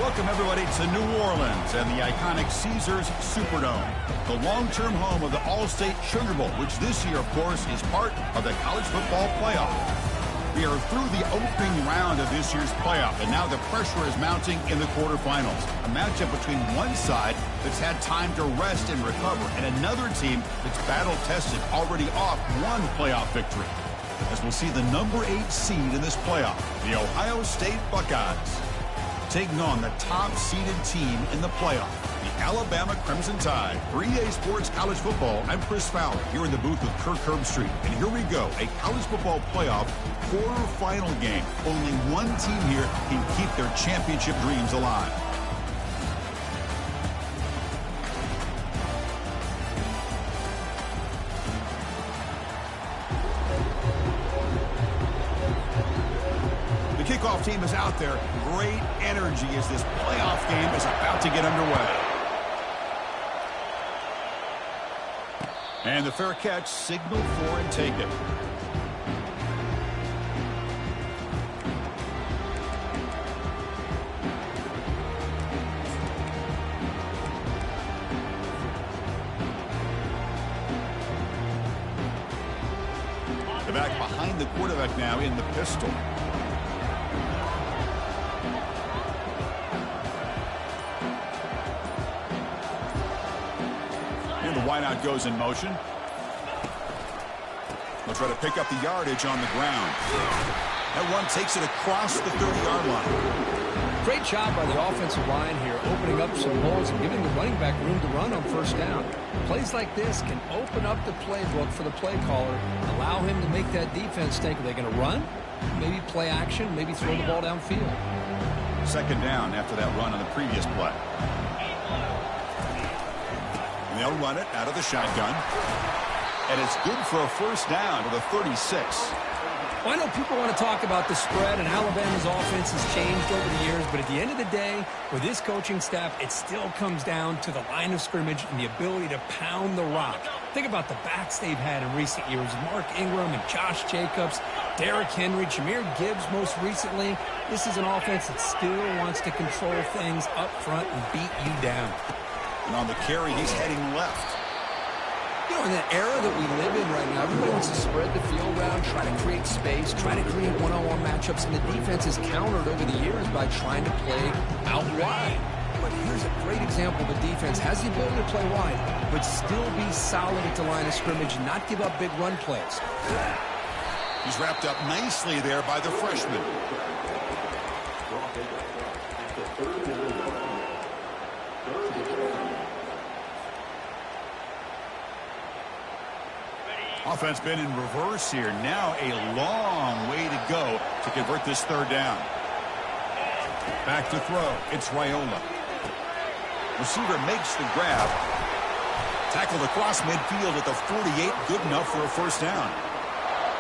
Welcome, everybody, to New Orleans and the iconic Caesars Superdome, the long-term home of the All-State Sugar Bowl, which this year, of course, is part of the college football playoff. We are through the opening round of this year's playoff, and now the pressure is mounting in the quarterfinals. A matchup between one side that's had time to rest and recover, and another team that's battle-tested, already off one playoff victory. As we'll see the number 8 seed in this playoff, the Ohio State Buckeyes, taking on the top-seeded team in the playoff, the Alabama Crimson Tide. For EA Sports College Football, I'm Chris Fowler, here in the booth with Kirk Herbstreit. And here we go, a college football playoff quarterfinal game. Only one team here can keep their championship dreams alive. Kickoff team is out there. Great energy as this playoff game is about to get underway. And the fair catch signaled for and taken. The back behind the quarterback now in the pistol. Wideout goes in motion. They'll try to pick up the yardage on the ground. That one takes it across the 30-yard line. Great job by the offensive line here, opening up some holes and giving the running back room to run on first down. Plays like this can open up the playbook for the play caller, allow him to make that defense think, are they going to run? Maybe play action, maybe throw the ball downfield. Second down after that run on the previous play. They'll run it out of the shotgun. And it's good for a first down to the 36. Well, I know people want to talk about the spread, and Alabama's offense has changed over the years, but at the end of the day, with this coaching staff, it still comes down to the line of scrimmage and the ability to pound the rock. Think about the backs they've had in recent years. Mark Ingram and Josh Jacobs, Derrick Henry, Jahmyr Gibbs most recently. This is an offense that still wants to control things up front and beat you down. And on the carry, he's heading left. You know, in the era that we live in right now, everybody wants to spread the field around, try to create space, try to create one-on-one matchups, and the defense is countered over the years by trying to play out wide. But here's a great example. The defense has the ability to play wide, but still be solid at the line of scrimmage and not give up big run plays. He's wrapped up nicely there by the freshman. Offense been in reverse here. Now a long way to go to convert this third down. Back to throw. It's Raiola. Receiver makes the grab. Tackled across midfield at the 48. Good enough for a first down.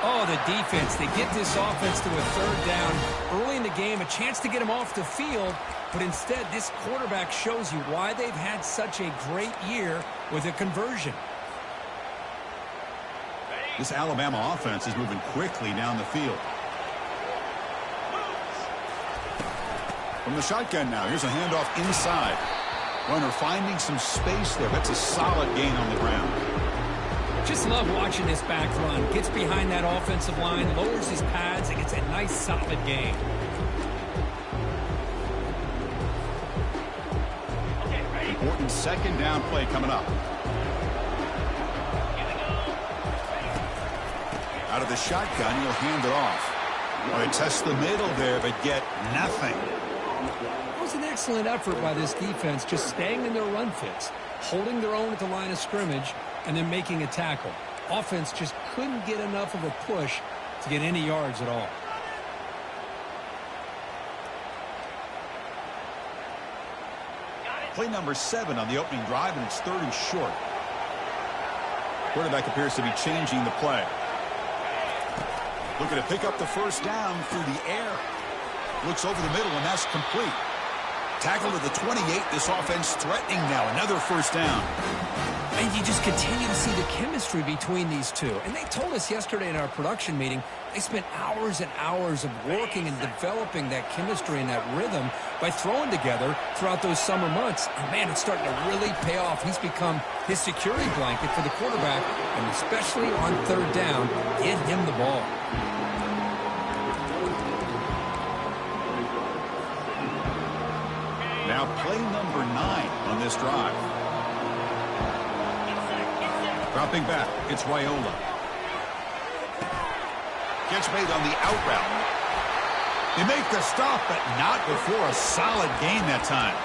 Oh, the defense. They get this offense to a third down early in the game. A chance to get him off the field. But instead, this quarterback shows you why they've had such a great year with a conversion. This Alabama offense is moving quickly down the field. From the shotgun now, here's a handoff inside. Runner finding some space there. That's a solid gain on the ground. Just love watching this back run. Gets behind that offensive line, lowers his pads, and gets a nice solid gain. Important second down play coming up. Out of the shotgun, he'll hand it off. Well, they test the middle there, but get nothing. It was an excellent effort by this defense, just staying in their run fits, holding their own at the line of scrimmage, and then making a tackle. Offense just couldn't get enough of a push to get any yards at all. Play number 7 on the opening drive, and it's third and short. Quarterback appears to be changing the play. Looking to pick up the first down through the air. Looks over the middle, and that's complete. Tackled at the 28. This offense threatening now. Another first down. And you just continue to see the chemistry between these two. And they told us yesterday in our production meeting, they spent hours and hours of working and developing that chemistry and that rhythm by throwing together throughout those summer months. And, man, it's starting to really pay off. He's become his security blanket for the quarterback, and especially on third down, get him the ball. Now play number 9 on this drive. Dropping back, it's Raiola. Catch made on the out route. They make the stop, but not before a solid gain that time.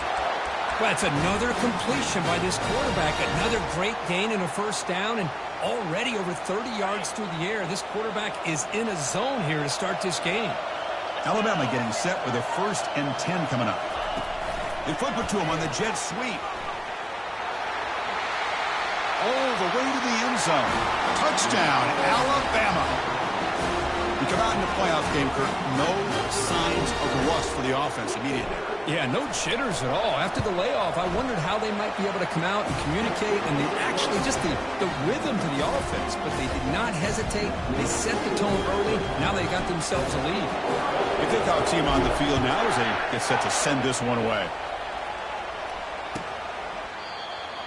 Well, that's another completion by this quarterback. Another great gain and a first down, and already over 30 yards through the air. This quarterback is in a zone here to start this game. Alabama getting set with a 1st and 10 coming up. They flip it to him on the jet sweep. All the way to the end zone. Touchdown, Alabama. We come out in the playoff game, Kurt. No signs of rust for the offense immediately. Yeah, no jitters at all. After the layoff, I wondered how they might be able to come out and communicate, and they actually just the rhythm to the offense. But they did not hesitate. They set the tone early. Now they got themselves a lead. You think our team on the field now as they get set to send this one away.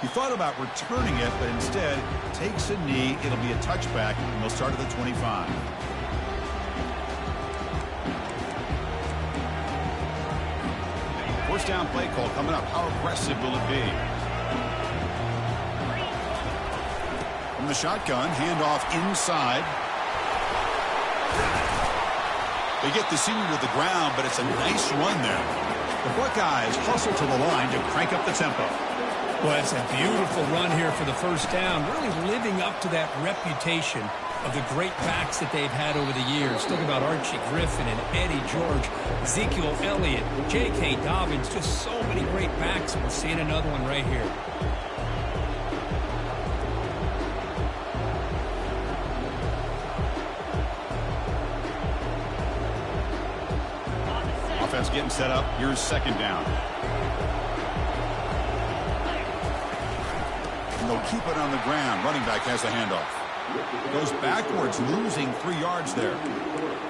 He thought about returning it, but instead takes a knee. It'll be a touchback, and they'll start at the 25. First down play call coming up. How aggressive will it be? From the shotgun, handoff inside. They get the senior to the ground, but it's a nice run there. The Buckeyes hustle to the line to crank up the tempo. Well, it's a beautiful run here for the first down, really living up to that reputation of the great backs that they've had over the years. Think about Archie Griffin and Eddie George, Ezekiel Elliott, J.K. Dobbins, just so many great backs. We're seeing another one right here. Offense getting set up. Here's second down. And they'll keep it on the ground. Running back has the handoff. Goes backwards, losing 3 yards there.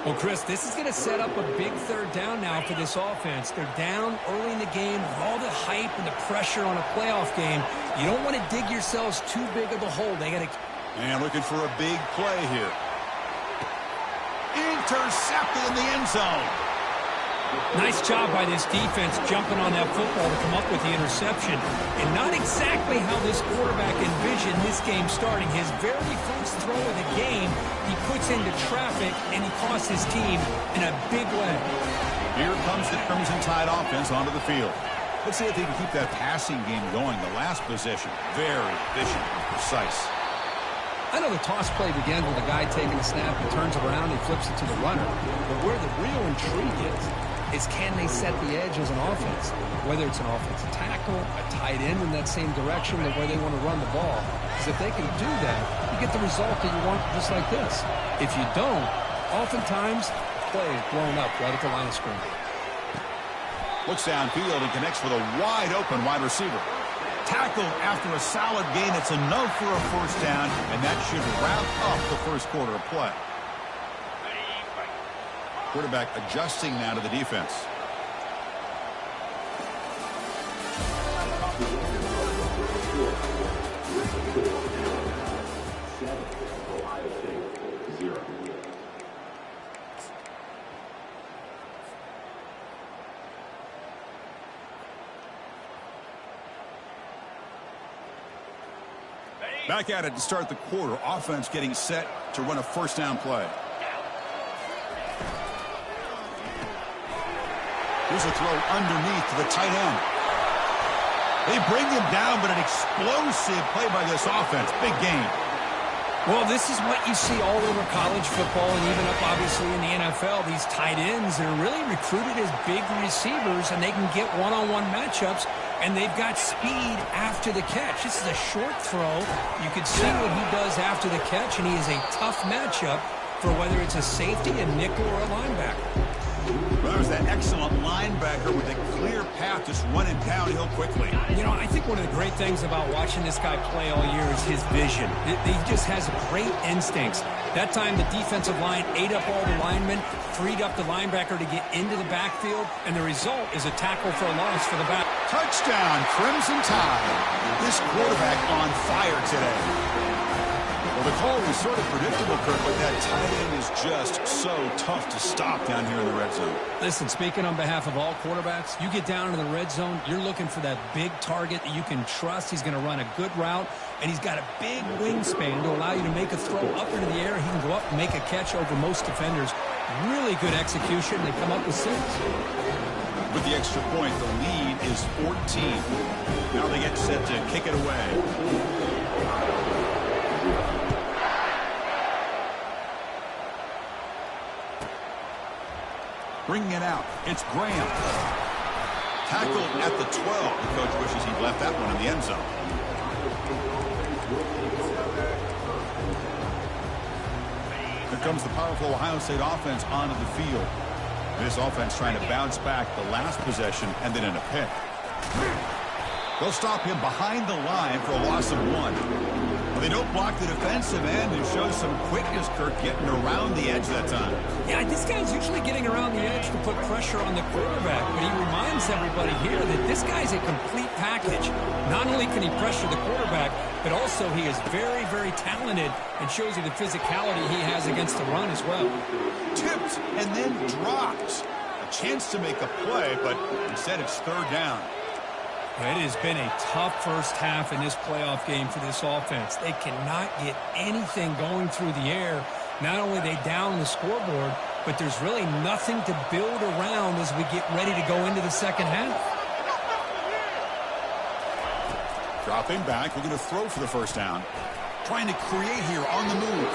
Well, Chris, this is going to set up a big third down now for this offense. They're down early in the game with all the hype and the pressure on a playoff game. You don't want to dig yourselves too big of a hole. They got to... And looking for a big play here. Intercepted in the end zone. Nice job by this defense jumping on that football to come up with the interception. And not exactly how this quarterback envisioned this game starting. His very first throw of the game, he puts into traffic, and he costs his team in a big way. Here comes the Crimson Tide offense onto the field. Let's see if they can keep that passing game going. The last possession, very efficient and precise. I know the toss play begins with a guy taking a snap and turns around and flips it to the runner. But where the real intrigue is can they set the edge as an offense? Whether it's an offensive tackle, a tight end in that same direction that where they want to run the ball. Because if they can do that, you get the result that you want just like this. If you don't, oftentimes play is blown up right at the line of scrimmage. Looks downfield and connects with a wide-open wide receiver. Tackled after a solid gain. It's enough for a first down, and that should wrap up the first quarter of play. Quarterback adjusting now to the defense. Back at it to start the quarter. Offense getting set to run a first down play. Here's a throw underneath to the tight end. They bring him down, but an explosive play by this offense. Big game. Well, this is what you see all over college football and even up, obviously, in the NFL. These tight ends that are really recruited as big receivers, and they can get one-on-one matchups, and they've got speed after the catch. This is a short throw. You can see what he does after the catch, and he is a tough matchup for whether it's a safety, a nickel, or a linebacker. Well, there's that excellent linebacker with a clear path just running downhill quickly. You know, I think one of the great things about watching this guy play all year is his vision. He just has great instincts. That time, the defensive line ate up all the linemen, freed up the linebacker to get into the backfield, and the result is a tackle for a loss for the back. Touchdown, Crimson Tide. This quarterback on fire today. Well, the call was sort of predictable, Kirk, but that tight end is just so tough to stop down here in the red zone. Listen, speaking on behalf of all quarterbacks, you get down into the red zone, you're looking for that big target that you can trust. He's going to run a good route, and he's got a big wingspan to allow you to make a throw up into the air. He can go up and make a catch over most defenders. Really good execution. They come up with 6. With the extra point, the lead is 14. Now they get set to kick it away. Bringing it out, it's Graham. Tackled at the 12. The coach wishes he'd left that one in the end zone. Here comes the powerful Ohio State offense onto the field. This offense trying to bounce back the last possession and then in a pick. They'll stop him behind the line for a loss of 1. They don't block the defensive end and show some quickness, Kirk, getting around the edge that time. Yeah, this guy's usually getting around the edge to put pressure on the quarterback, but he reminds everybody here that this guy's a complete package. Not only can he pressure the quarterback, but also he is very, very talented and shows you the physicality he has against the run as well. Tipped and then dropped. A chance to make a play, but instead it's 3rd down. It has been a tough first half in this playoff game for this offense. They cannot get anything going through the air. Not only are they down the scoreboard, but there's really nothing to build around as we get ready to go into the second half. Dropping back, we're going to throw for the first down. Trying to create here on the move.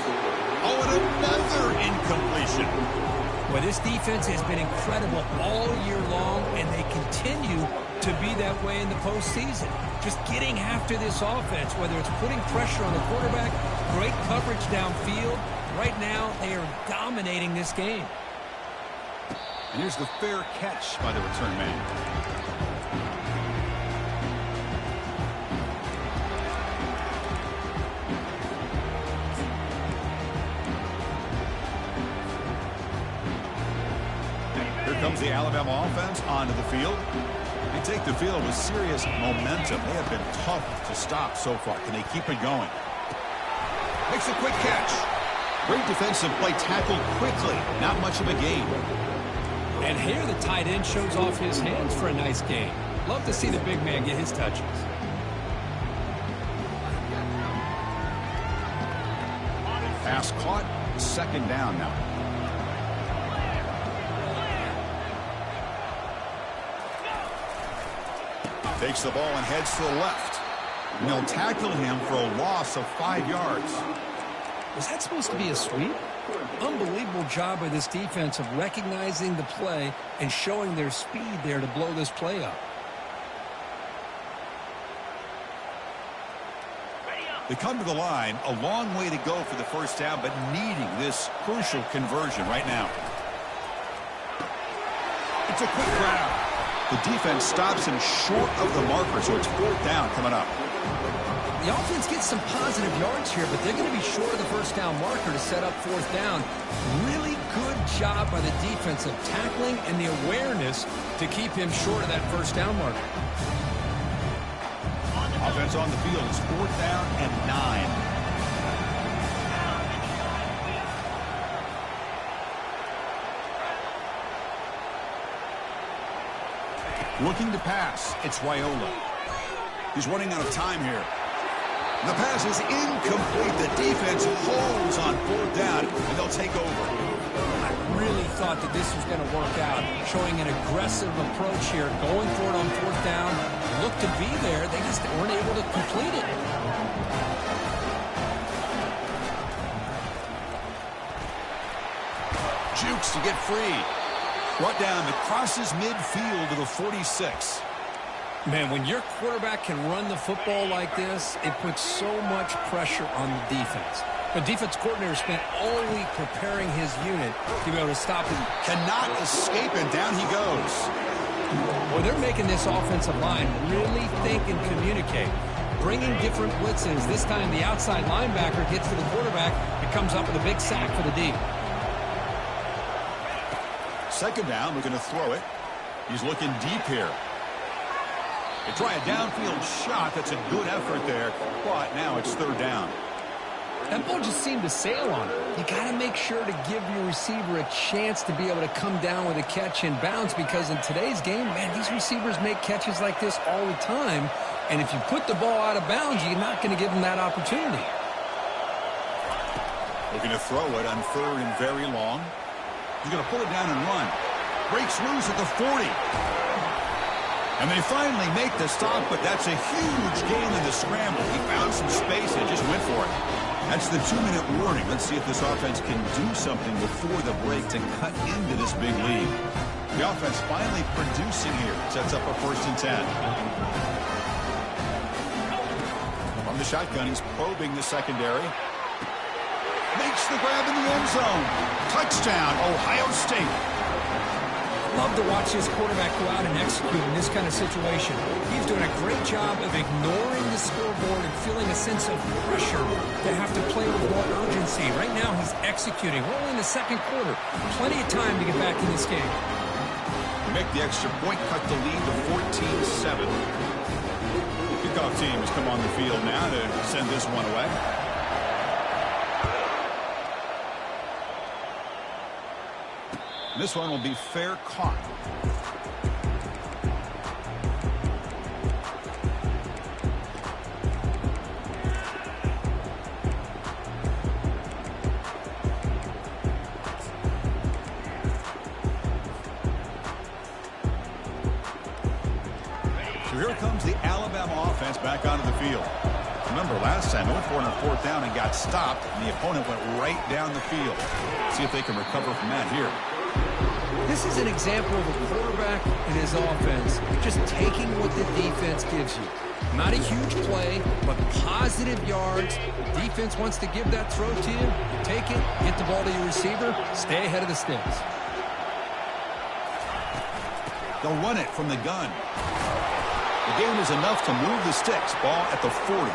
Oh, and another incompletion. Well, this defense has been incredible all year long, and they continue to be that way in the postseason. Just getting after this offense, whether it's putting pressure on the quarterback, great coverage downfield. Right now, they are dominating this game. And here's the fair catch by the return man. Here comes the Alabama offense onto the field. They take the field with serious momentum. They have been tough to stop so far. Can they keep it going? Makes a quick catch. Great defensive play, tackled quickly. Not much of a gain. And here the tight end shows off his hands for a nice game. Love to see the big man get his touches. Pass caught. 2nd down now. Takes the ball and heads to the left. And they'll tackle him for a loss of 5 yards. Was that supposed to be a sweep? Unbelievable job by this defense of recognizing the play and showing their speed there to blow this play up. They come to the line, a long way to go for the first down, but needing this crucial conversion right now. It's a quick grab. The defense stops him short of the marker, so it's 4th down coming up. The offense gets some positive yards here, but they're going to be short of the first down marker to set up 4th down. Really good job by the defense of tackling and the awareness to keep him short of that first down marker. Offense on the field is 4th down and 9. Looking to pass, it's Raiola. He's running out of time here. The pass is incomplete. The defense holds on 4th down, and they'll take over. I really thought that this was going to work out, showing an aggressive approach here, going for it on 4th down. Looked to be there. They just weren't able to complete it. Jukes to get free. Brought down that crosses midfield to the 46. Man, when your quarterback can run the football like this, it puts so much pressure on the defense. The defense coordinator spent all week preparing his unit to be able to stop him. Cannot escape, and down he goes. Well, they're making this offensive line really think and communicate. Bringing different blitzes. This time the outside linebacker gets to the quarterback and comes up with a big sack for the D. Second down, we're going to throw it. He's looking deep here. They try a downfield shot. That's a good effort there, but now it's third down. That ball just seemed to sail on it. You got to make sure to give your receiver a chance to be able to come down with a catch and bounce, because in today's game, man, these receivers make catches like this all the time. And if you put the ball out of bounds, you're not going to give them that opportunity. Looking to throw it on third and very long. He's going to pull it down and run. Breaks loose at the 40. And they finally make the stop, but that's a huge gain in the scramble. He found some space and just went for it. That's the 2-minute warning. Let's see if this offense can do something before the break to cut into this big lead. The offense finally producing here. Sets up a 1st and 10. From the shotgun, he's probing the secondary. Makes the grab in the end zone. Touchdown, Ohio State. Love to watch this quarterback go out and execute in this kind of situation. He's doing a great job of ignoring the scoreboard and feeling a sense of pressure to have to play with more urgency. Right now, he's executing. We're only in the second quarter. Plenty of time to get back in this game. Make the extra point, cut the lead to 14-7. Kickoff team has come on the field now to send this one away. This one will be fair caught. So here comes the Alabama offense back onto the field. Remember last time they went for it on 4th down and got stopped, and the opponent went right down the field. See if they can recover from that here. This is an example of a quarterback and his offense just taking what the defense gives you. Not a huge play, but positive yards. The defense wants to give that throw to you. You take it, get the ball to your receiver, stay ahead of the sticks. They'll run it from the gun. The gain is enough to move the sticks. Ball at the 40.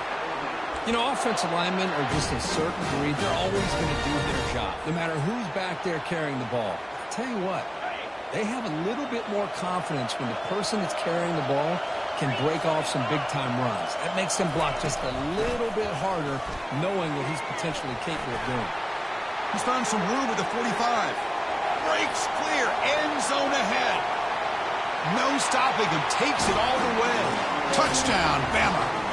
You know, offensive linemen are just a certain breed. They're always going to do their job, no matter who's back there carrying the ball. Tell you what, they have a little bit more confidence when the person that's carrying the ball can break off some big-time runs. That makes them block just a little bit harder, knowing what he's potentially capable of doing. He's found some room at the 45. Breaks clear, end zone ahead. No stopping him, takes it all the way. Touchdown, Bama.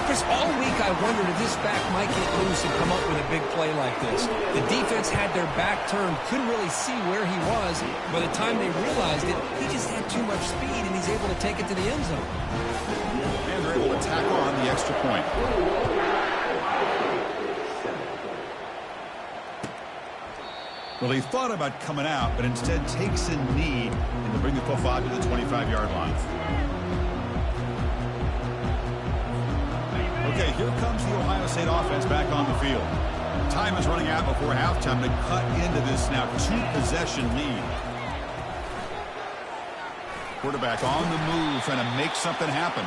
Chris, all week I wondered if this back might get loose and come up with a big play like this. The defense had their back turned, couldn't really see where he was. By the time they realized it, he just had too much speed, and he's able to take it to the end zone. And they're able to tack on the extra point. Well, he thought about coming out, but instead takes a knee and to bring the football to the 25-yard line. Okay, here comes the Ohio State offense back on the field. Time is running out before halftime to cut into this now 2-possession lead. Quarterback on the move, trying to make something happen.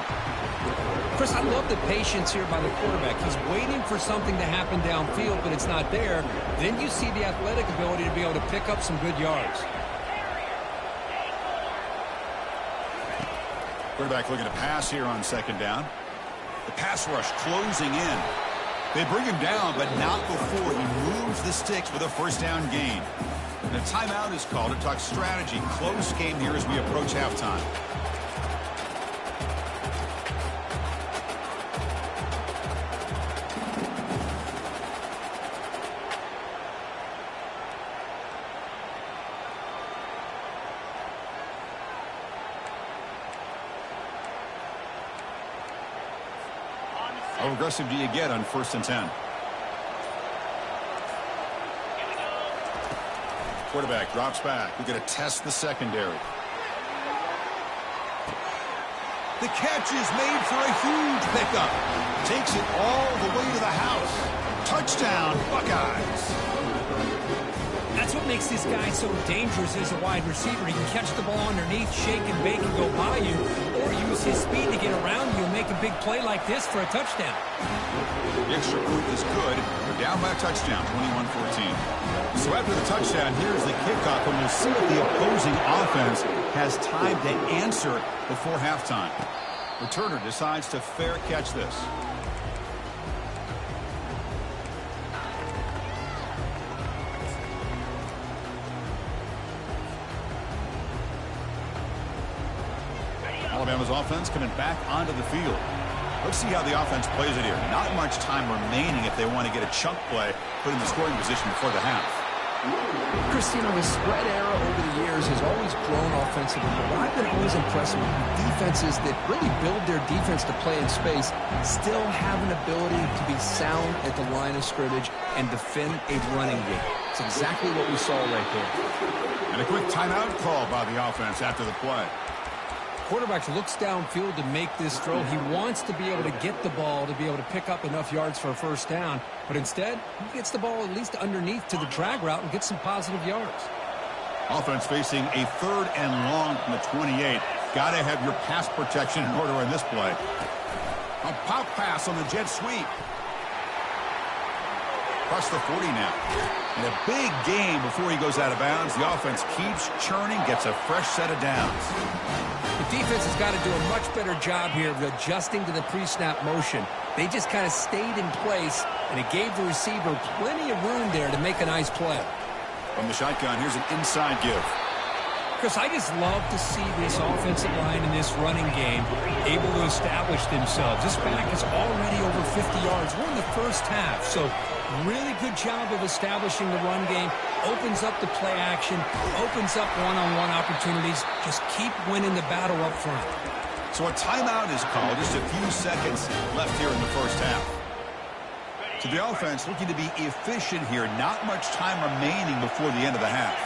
Chris, I love the patience here by the quarterback. He's waiting for something to happen downfield, but it's not there. Then you see the athletic ability to be able to pick up some good yards. Quarterback looking to pass here on 2nd down. The pass rush closing in. They bring him down, but not before he moves the sticks with a 1st down gain. And a timeout is called to talk strategy. Close game here as we approach halftime. How aggressive do you get on 1st and 10? Quarterback drops back. We're going to test the secondary. The catch is made for a huge pickup. Takes it all the way to the house. Touchdown, Buckeyes. That's what makes this guy so dangerous as a wide receiver. He can catch the ball underneath, shake and bake and go by you, or use his speed to get around you and make a big play like this for a touchdown. The extra point is good. They're down by a touchdown, 21-14. So after the touchdown, here's the kickoff, and we'll see if the opposing offense has time to answer before halftime. Returner decides to fair catch this. Alabama's offense coming back onto the field. Let's see how the offense plays it here. Not much time remaining if they want to get a chunk play put in the scoring position before the half. Christine, the spread era over the years has always grown offensively, but what I've been always impressed with defenses that really build their defense to play in space still have an ability to be sound at the line of scrimmage and defend a running game. It's exactly what we saw right there. And a quick timeout call by the offense after the play. Quarterback looks downfield to make this throw. He wants to be able to get the ball to be able to pick up enough yards for a first down, but instead he gets the ball at least underneath to the drag route and gets some positive yards. Offense facing a 3rd and long from the 28. Got to have your pass protection in order in this play. A pop pass on the jet sweep. Across the 40 now. And a big gain before he goes out of bounds. The offense keeps churning, gets a fresh set of downs. The defense has got to do a much better job here of adjusting to the pre-snap motion. They just kind of stayed in place, and it gave the receiver plenty of room there to make a nice play. From the shotgun, here's an inside give. Chris, I just love to see this offensive line in this running game able to establish themselves. This back is already over 50 yards. We're in the first half, so really good job of establishing the run game. Opens up the play action, opens up one-on-one opportunities. Just keep winning the battle up front. So a timeout is called. Just a few seconds left here in the first half. So the offense looking to be efficient here. Not much time remaining before the end of the half.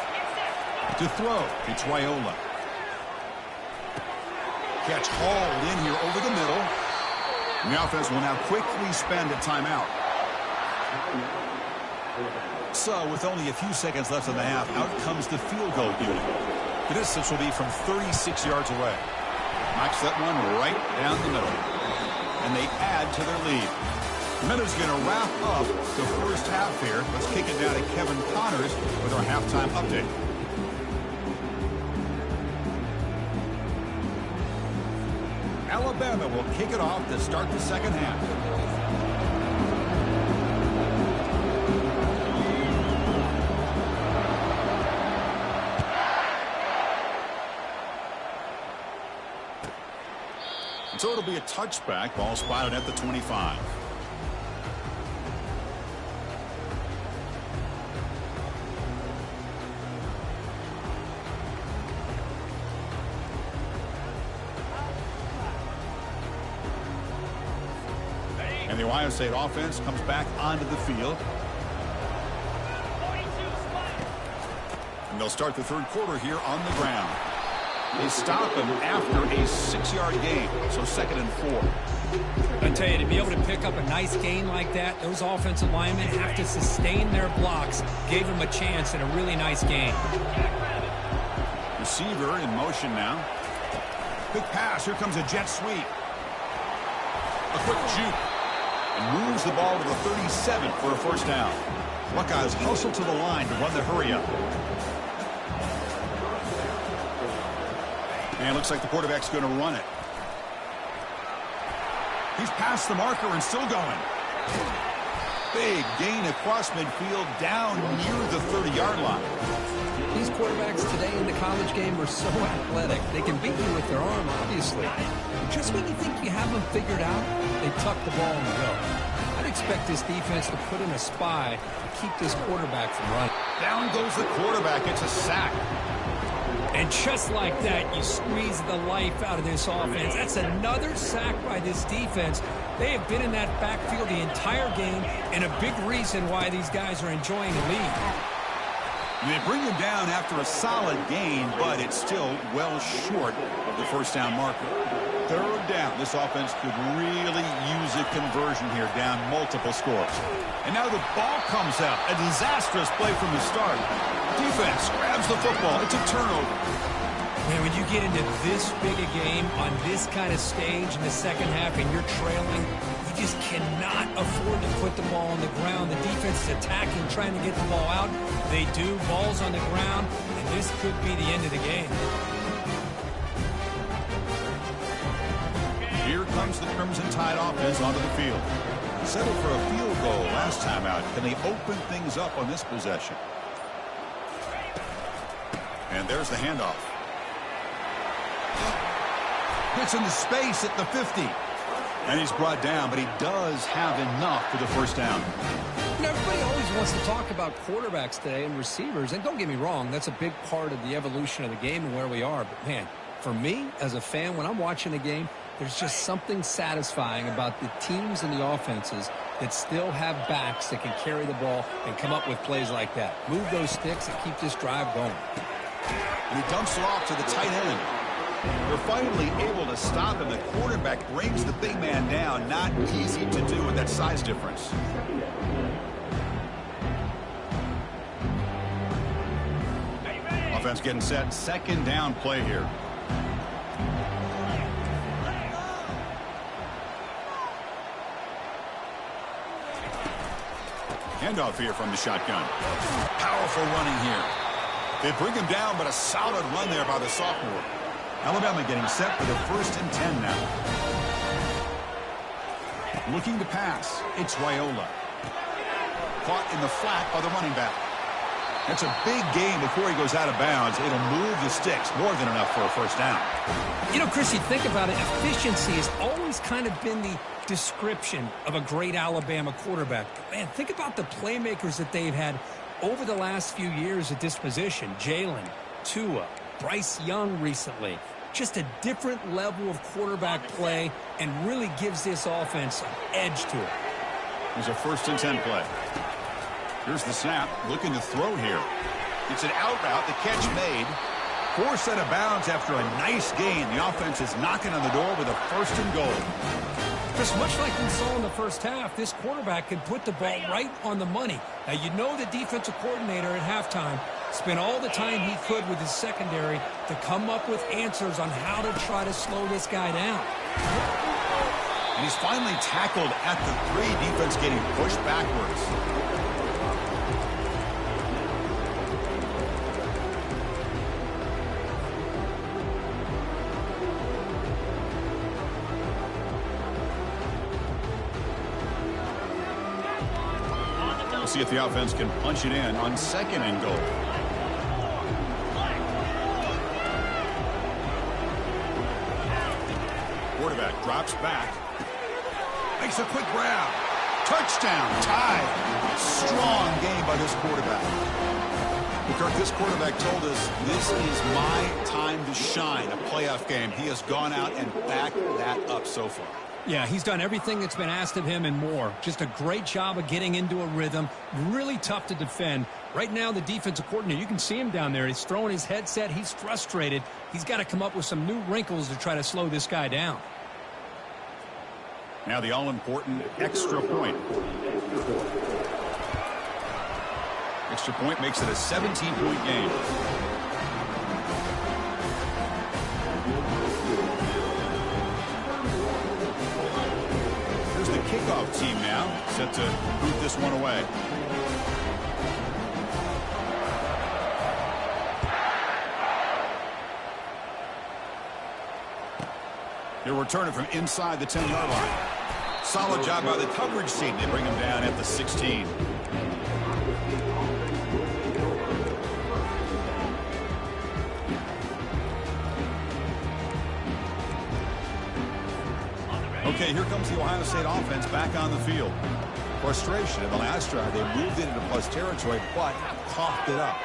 To throw, it's Raiola. Catch hauled in here over the middle. And the offense will now quickly spend a timeout. So with only a few seconds left in the half, out comes the field goal unit. The distance will be from 36 yards away. Knocks that one right down the middle. And they add to their lead. The Meadows going to wrap up the first half here. Let's kick it down to Kevin Connors with our halftime update. Alabama will kick it off to start the second half. So it'll be a touchback. Ball spotted at the 25. And the Ohio State offense comes back onto the field. And they'll start the third quarter here on the ground. They stop him after a 6-yard gain, so 2nd and 4. I tell you, to be able to pick up a nice gain like that, those offensive linemen have to sustain their blocks. Gave him a chance and a really nice gain. Receiver in motion now. Quick pass. Here comes a jet sweep. A quick juke. And moves the ball to the 37 for a first down. Buckeyes hustle to the line to run the hurry up. And it looks like the quarterback's going to run it. He's past the marker and still going. Big gain across midfield down near the 30-yard line. These quarterbacks today in the college game are so athletic. They can beat you with their arm, obviously. Just when you think you have them figured out, they tuck the ball and go. I'd expect this defense to put in a spy to keep this quarterback from running. Down goes the quarterback. It's a sack. And just like that, you squeeze the life out of this offense. That's another sack by this defense. They have been in that backfield the entire game, and a big reason why these guys are enjoying the lead. They bring him down after a solid gain, but it's still well short of the first down marker. Third down. This offense could really use a conversion here, down multiple scores. And now the ball comes out. A disastrous play from the start. Defense grabs the football. It's a turnover. Man, when you get into this big a game on this kind of stage in the second half and you're trailing, you just cannot afford to put the ball on the ground. The defense is attacking, trying to get the ball out. They do. Ball's on the ground, and this could be the end of the game. Here comes the Crimson Tide offense onto the field. Settled for a field goal last time out. Can they open things up on this possession? And there's the handoff. Gets into space at the 50. And he's brought down, but he does have enough for the first down. You know, everybody always wants to talk about quarterbacks today and receivers. And don't get me wrong, that's a big part of the evolution of the game and where we are. But, man, for me, as a fan, when I'm watching a game, there's just something satisfying about the teams and the offenses that still have backs that can carry the ball and come up with plays like that. Move those sticks and keep this drive going. And he dumps it off to the tight end. They're finally able to stop him. The quarterback brings the big man down. Not easy to do with that size difference. Offense getting set. Second down play here. Handoff here from the shotgun. Powerful running here. They bring him down, but a solid run there by the sophomore. Alabama getting set for the 1st and 10 now. Looking to pass. It's Raiola. Caught in the flat by the running back. That's a big gain before he goes out of bounds. It'll move the sticks. More than enough for a first down. You know, Chris, you think about it, efficiency has always kind of been the description of a great Alabama quarterback. Man, think about the playmakers that they've had over the last few years at this position. Jalen, Tua, Bryce Young recently. Just a different level of quarterback play and really gives this offense an edge to it. There's a 1st and 10 play. Here's the snap. Looking to throw here. It's an out route. The catch made. Forced out of bounds after a nice gain. The offense is knocking on the door with a 1st and goal. Just much like we saw in the first half, this quarterback can put the ball right on the money. Now, you know the defensive coordinator at halftime spent all the time he could with his secondary to come up with answers on how to try to slow this guy down. And he's finally tackled at the 3. Defense getting pushed backwards. We'll see if the offense can punch it in on 2nd and goal. Quarterback drops back. Makes a quick grab. Touchdown. Tied. Strong game by this quarterback. Well, Kirk, this quarterback told us this is my time to shine. A playoff game. He has gone out and backed that up so far. Yeah, he's done everything that's been asked of him and more. Just a great job of getting into a rhythm. Really tough to defend. Right now, the defensive coordinator, you can see him down there. He's throwing his headset. He's frustrated. He's got to come up with some new wrinkles to try to slow this guy down. Now the all-important extra point. Extra point makes it a 17-point game. Here's the kickoff team now, set to boot this one away. He'll return it from inside the 10-yard line. Solid job by the coverage team. They bring him down at the 16. Okay, here comes the Ohio State offense back on the field. Frustration in the last drive. They moved it into plus territory, but coughed it up.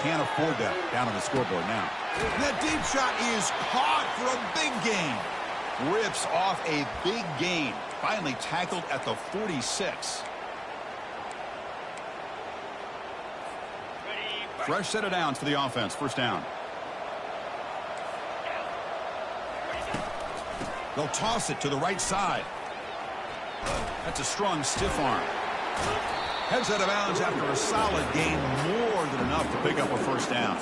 Can't afford that down on the scoreboard now. And that deep shot is caught for a big gain. Rips off a big gain. Finally tackled at the 46. Fresh set of downs for the offense. First down. They'll toss it to the right side. That's a strong stiff arm. Heads out of bounds after a solid gain, more than enough to pick up a first down.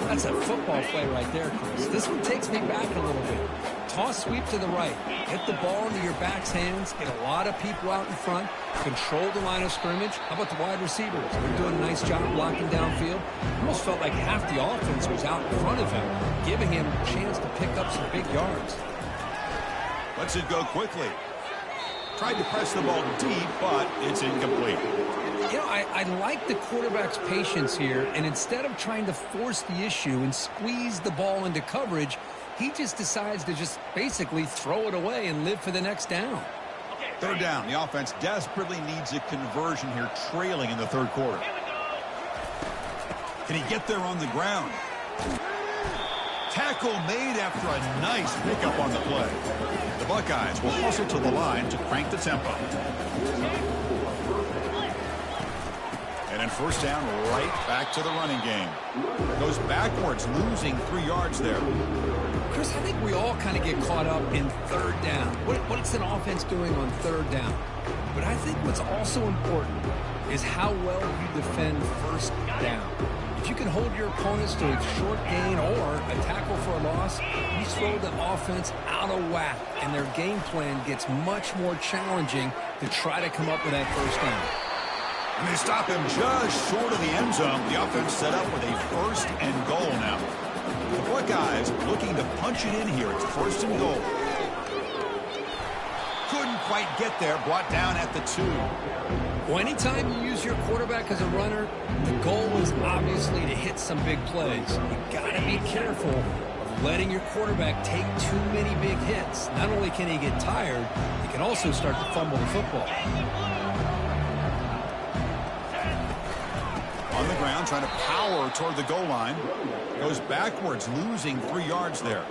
That's a football play right there, Chris. This one takes me back a little bit. Toss sweep to the right. Get the ball into your back's hands. Get a lot of people out in front. Control the line of scrimmage. How about the wide receivers? They're doing a nice job blocking downfield. Almost felt like half the offense was out in front of him, giving him a chance to pick up some big yards. Lets it go quickly. Tried to press the ball deep, but it's incomplete. You know, I like the quarterback's patience here, and instead of trying to force the issue and squeeze the ball into coverage, he just decides to just basically throw it away and live for the next down. Third down. The offense desperately needs a conversion here, trailing in the third quarter. Can he get there on the ground? Tackle made after a nice pickup on the play. The Buckeyes will hustle to the line to crank the tempo. And then first down, right back to the running game. Goes backwards, losing 3 yards there. Chris, I think we all kind of get caught up in third down. What's an offense doing on third down? But I think what's also important is how well you defend first down. If you can hold your opponents to a short gain or a tackle for a loss, you throw the offense out of whack, and their game plan gets much more challenging to try to come up with that first down. And they stop him just short of the end zone. The offense set up with a first and goal now. The Buckeyes looking to punch it in here. It's first and goal. Couldn't quite get there. Brought down at the 2. Well, anytime you use your quarterback as a runner, the goal is obviously to hit some big plays. You got to be careful of letting your quarterback take too many big hits. Not only can he get tired, he can also start to fumble the football. On the ground, trying to power toward the goal line. Goes backwards, losing 3 yards there.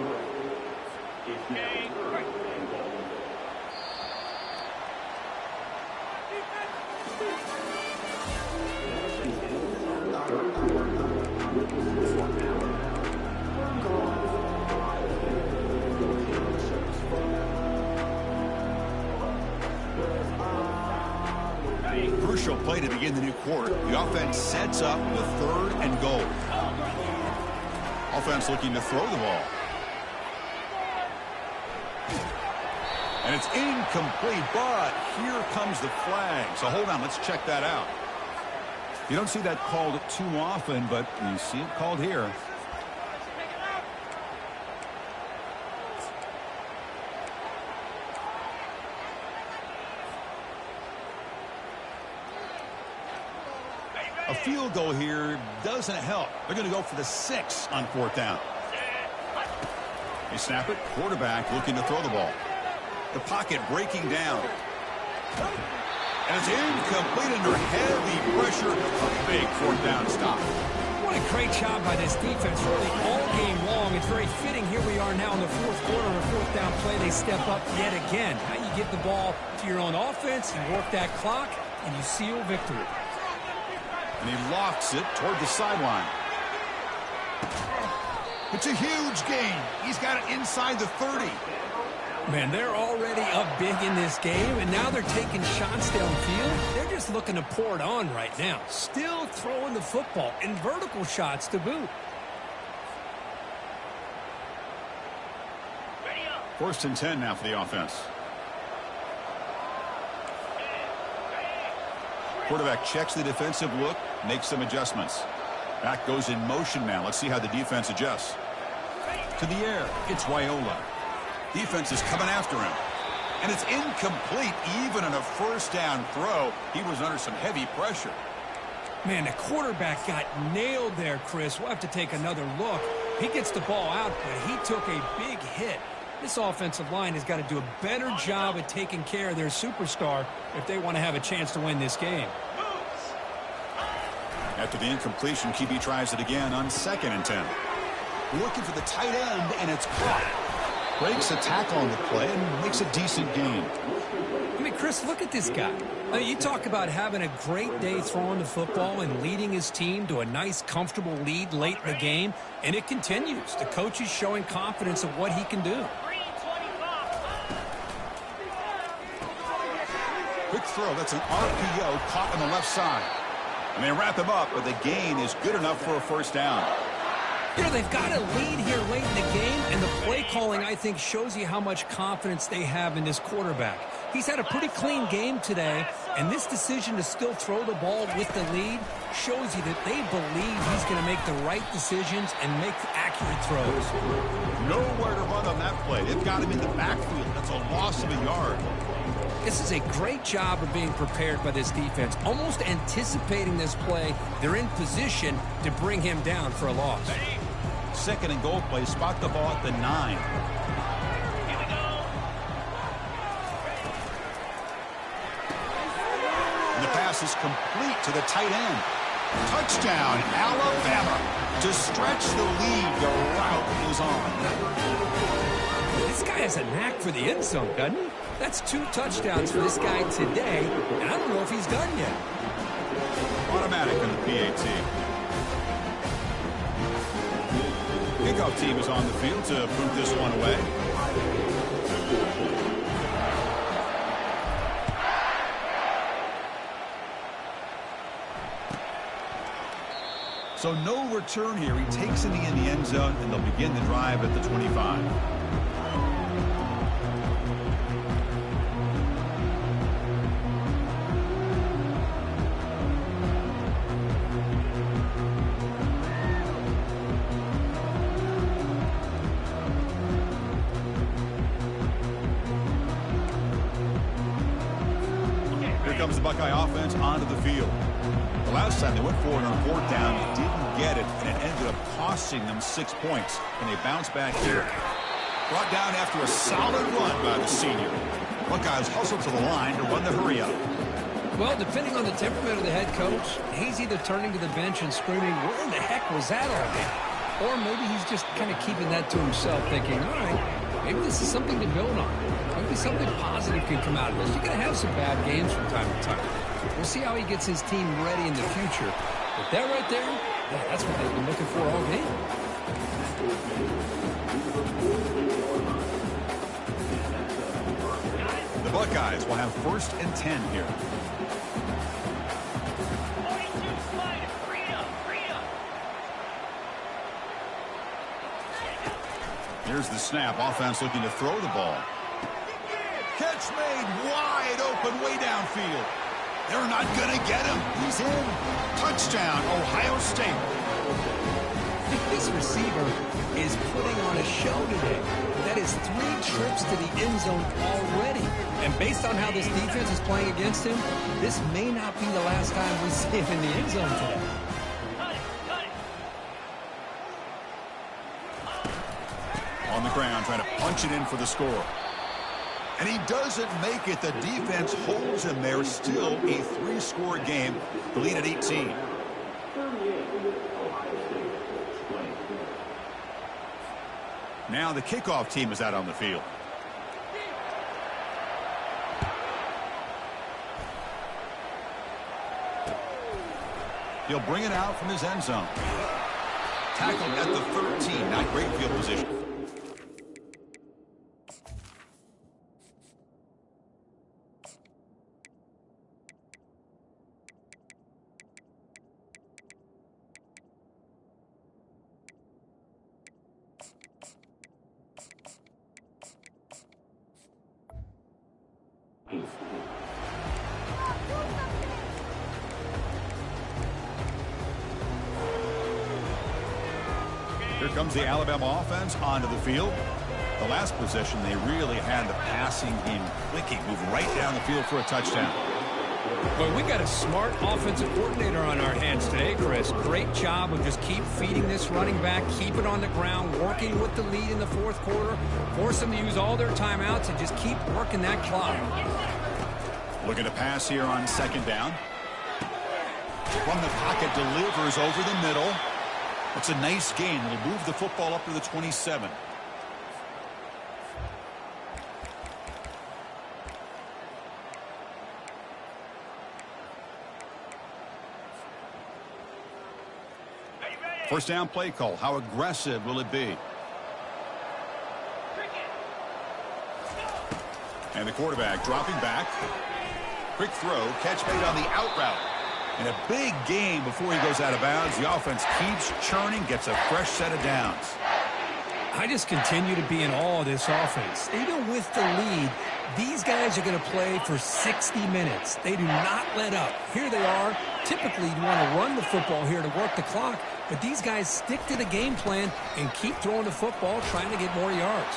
Crucial play to begin the new quarter. The offense sets up with third and goal. Offense looking to throw the ball. And it's incomplete, but here comes the flag. So hold on, let's check that out. You don't see that called too often, but you see it called here. A field goal here doesn't help. They're going to go for the 6 on fourth down. They snap it. Quarterback looking to throw the ball. The pocket breaking down. And it's incomplete under heavy pressure. A big fourth down stop. What a great job by this defense really all game long. It's very fitting. Here we are now in the fourth quarter of a fourth down play. They step up yet again. Now you get the ball to your own offense, you work that clock, and you seal victory. And he lofts it toward the sideline. It's a huge gain. He's got it inside the 30. Man, they're already up big in this game, and now they're taking shots downfield. They're just looking to pour it on right now. Still throwing the football, and vertical shots to boot. First and 10 now for the offense. Quarterback checks the defensive look, makes some adjustments. Back goes in motion now. Let's see how the defense adjusts. To the air, it's Raiola. Defense is coming after him. And it's incomplete. Even on a first down throw, he was under some heavy pressure. Man, the quarterback got nailed there, Chris. We'll have to take another look. He gets the ball out, but he took a big hit. This offensive line has got to do a better job at taking care of their superstar if they want to have a chance to win this game. After the incompletion, QB tries it again on 2nd and 10. Looking for the tight end, and it's caught. Breaks a tackle on the play and makes a decent gain. I mean, Chris, look at this guy. I mean, you talk about having a great day throwing the football and leading his team to a nice, comfortable lead late in the game, and it continues. The coach is showing confidence of what he can do. Quick throw. That's an RPO caught on the left side. And they wrap him up, but the gain is good enough for a first down. You know, they've got a lead here late in the game, and the play calling, I think, shows you how much confidence they have in this quarterback. He's had a pretty clean game today, and this decision to still throw the ball with the lead shows you that they believe he's going to make the right decisions and make accurate throws. Nowhere to run on that play. They've got him in the backfield. That's a loss of a yard. This is a great job of being prepared by this defense, almost anticipating this play. They're in position to bring him down for a loss. Second and goal play. Spot the ball at the 9. And the pass is complete to the tight end. Touchdown, Alabama. To stretch the lead, the route is on. This guy has a knack for the end zone, doesn't he? That's 2 touchdowns for this guy today, and I don't know if he's done yet. Automatic in the PAT. Kickoff team is on the field to boot this one away. So no return here. He takes it in the end zone, and they'll begin the drive at the 25. Comes the Buckeye offense onto the field. The last time they went forward on 4th down, didn't get it, and it ended up costing them 6 points. And they bounced back here. Brought down after a solid run by the senior. Buckeyes hustle to the line to run the hurry up. Well, depending on the temperament of the head coach, he's either turning to the bench and screaming, where the heck was that all day? Or maybe he's just kind of keeping that to himself, thinking, all right, maybe this is something to build on. Maybe something positive can come out of this. You're going to have some bad games from time to time. We'll see how he gets his team ready in the future. But that right there, yeah, that's what they've been looking for all game. The Buckeyes will have 1st and 10 here. Here's the snap. Offense looking to throw the ball. Catch made wide open way downfield. They're not going to get him. He's in. Touchdown, Ohio State. This receiver is putting on a show today. That is 3 trips to the end zone already. And based on how this defense is playing against him, this may not be the last time we see him in the end zone today. On the ground, trying to punch it in for the score. And he doesn't make it. The defense holds him there. Still a 3-score game. The lead at 18. Now the kickoff team is out on the field. He'll bring it out from his end zone. Tackled at the 13. Not great field position. Here comes the Alabama offense onto the field. The last possession, they really had the passing game clicking. Move right down the field for a touchdown. Well, we got a smart offensive coordinator on our hands today, Chris. Great job of just keep feeding this running back, keep it on the ground, working with the lead in the 4th quarter, force them to use all their timeouts, and just keep working that clock. Looking to pass here on 2nd down. From the pocket, delivers over the middle. It's a nice gain. It'll move the football up to the 27. First down play call. How aggressive will it be? And the quarterback dropping back. Quick throw. Catch made on the out route. And a big game before he goes out of bounds. The offense keeps churning, gets a fresh set of downs. I just continue to be in awe of this offense. Even with the lead, these guys are going to play for 60 minutes. They do not let up. Here they are. Typically, you want to run the football here to work the clock, but these guys stick to the game plan and keep throwing the football, trying to get more yards.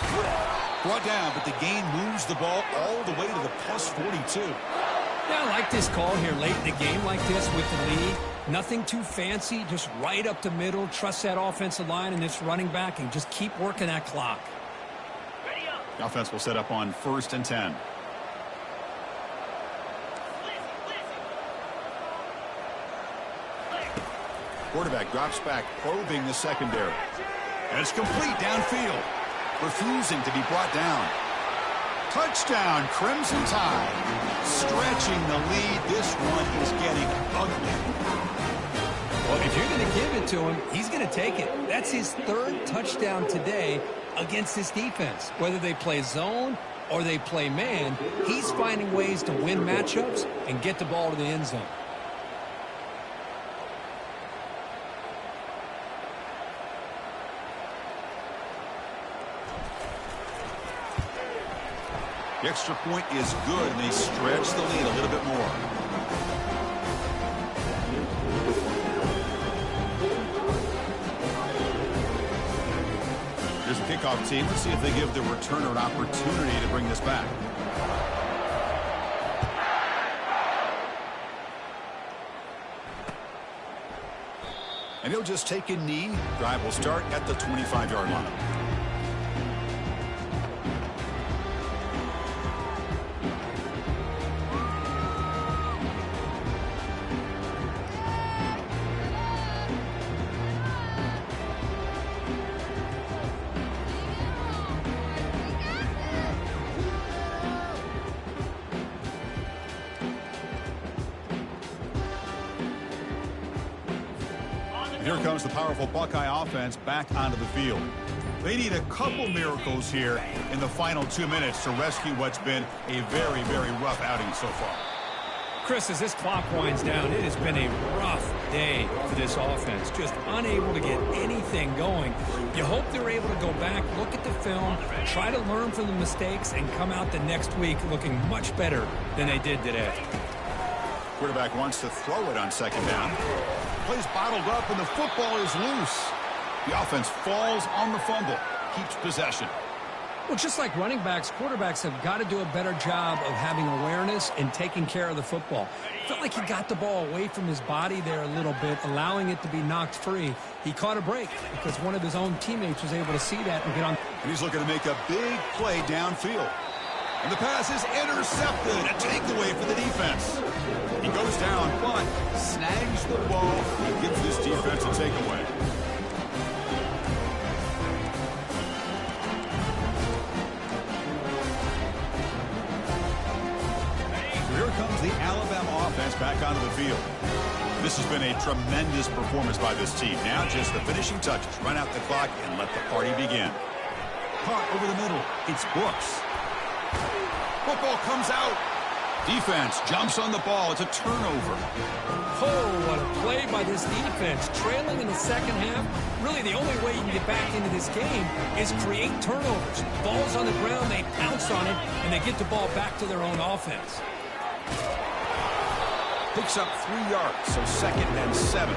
Brought down, but the gain moves the ball all the way to the plus 42. Yeah, I like this call here late in the game like this with the lead. Nothing too fancy, just right up the middle. Trust that offensive line and this running back and just keep working that clock. The offense will set up on 1st and 10. Quarterback drops back, probing the secondary. And it's complete downfield. Refusing to be brought down. Touchdown, Crimson Tide. Stretching the lead. This one is getting ugly. Well, if you're going to give it to him, he's going to take it. That's his 3rd touchdown today against this defense. Whether they play zone or they play man, he's finding ways to win matchups and get the ball to the end zone. The extra point is good, and they stretch the lead a little bit more. Here's the kickoff team. Let's see if they give the returner an opportunity to bring this back. And he'll just take a knee. Drive will start at the 25-yard line. Here comes the powerful Buckeye offense back onto the field. They need a couple miracles here in the final 2 minutes to rescue what's been a very, very rough outing so far. Chris, as this clock winds down, it has been a rough day for this offense. Just unable to get anything going. You hope they're able to go back, look at the film, try to learn from the mistakes, and come out the next week looking much better than they did today. Quarterback wants to throw it on 2nd down. Plays bottled up, and the football is loose. The offense falls on the fumble, keeps possession. Well, just like running backs, quarterbacks have got to do a better job of having awareness and taking care of the football. Felt like he got the ball away from his body there a little bit, allowing it to be knocked free. He caught a break because one of his own teammates was able to see that and get on. And he's looking to make a big play downfield. And the pass is intercepted. A takeaway for the defense. He goes down, but snags the ball and gives this defense a takeaway. Here comes the Alabama offense back onto the field. This has been a tremendous performance by this team. Now just the finishing touches. Run out the clock and let the party begin. Caught over the middle. It's Brooks. Football comes out. Defense jumps on the ball. It's a turnover. Oh, what a play by this defense. Trailing in the second half. Really, the only way you can get back into this game is create turnovers. Ball's on the ground, they pounce on it, and they get the ball back to their own offense. Picks up 3 yards, so 2nd and 7.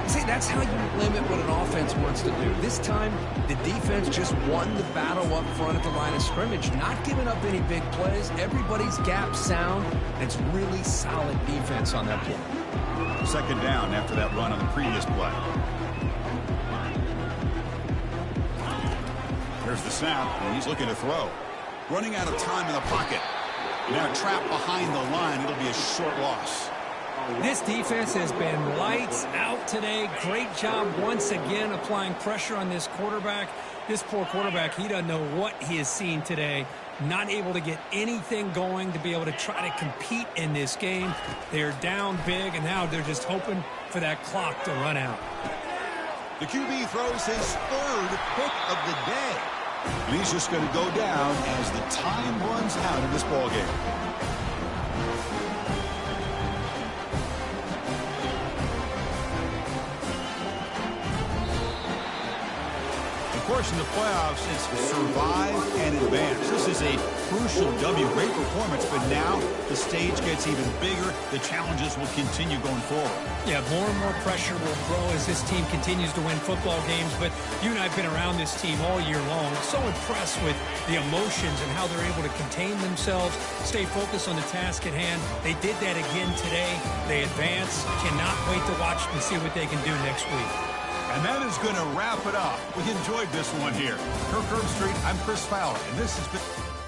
See, that's how you limit what an offense wants to do. This time, the defense just won the battle up front at the line of scrimmage, not giving up any big plays. Everybody's gap sound, and it's really solid defense on that play. 2nd down after that run on the previous play. Here's the snap, and he's looking to throw. Running out of time in the pocket. Now trapped behind the line. It'll be a short loss. This defense has been lights out today. Great job once again applying pressure on this quarterback. This poor quarterback, he doesn't know what he has seen today. Not able to get anything going to be able to try to compete in this game. They're down big, and now they're just hoping for that clock to run out. The QB throws his third pick of the day. And he's just going to go down as the time runs out in this ballgame. Of course, in the playoffs, it's survive and advance. This is a crucial W. Great performance, but now the stage gets even bigger. The challenges will continue going forward. Yeah, more and more pressure will grow as this team continues to win football games. But you and I have been around this team all year long. So impressed with the emotions and how they're able to contain themselves, stay focused on the task at hand. They did that again today. They advance. Cannot wait to watch and see what they can do next week. And that is going to wrap it up. We enjoyed this one here. Kirk Herbstreit, I'm Chris Fowler, and this has been...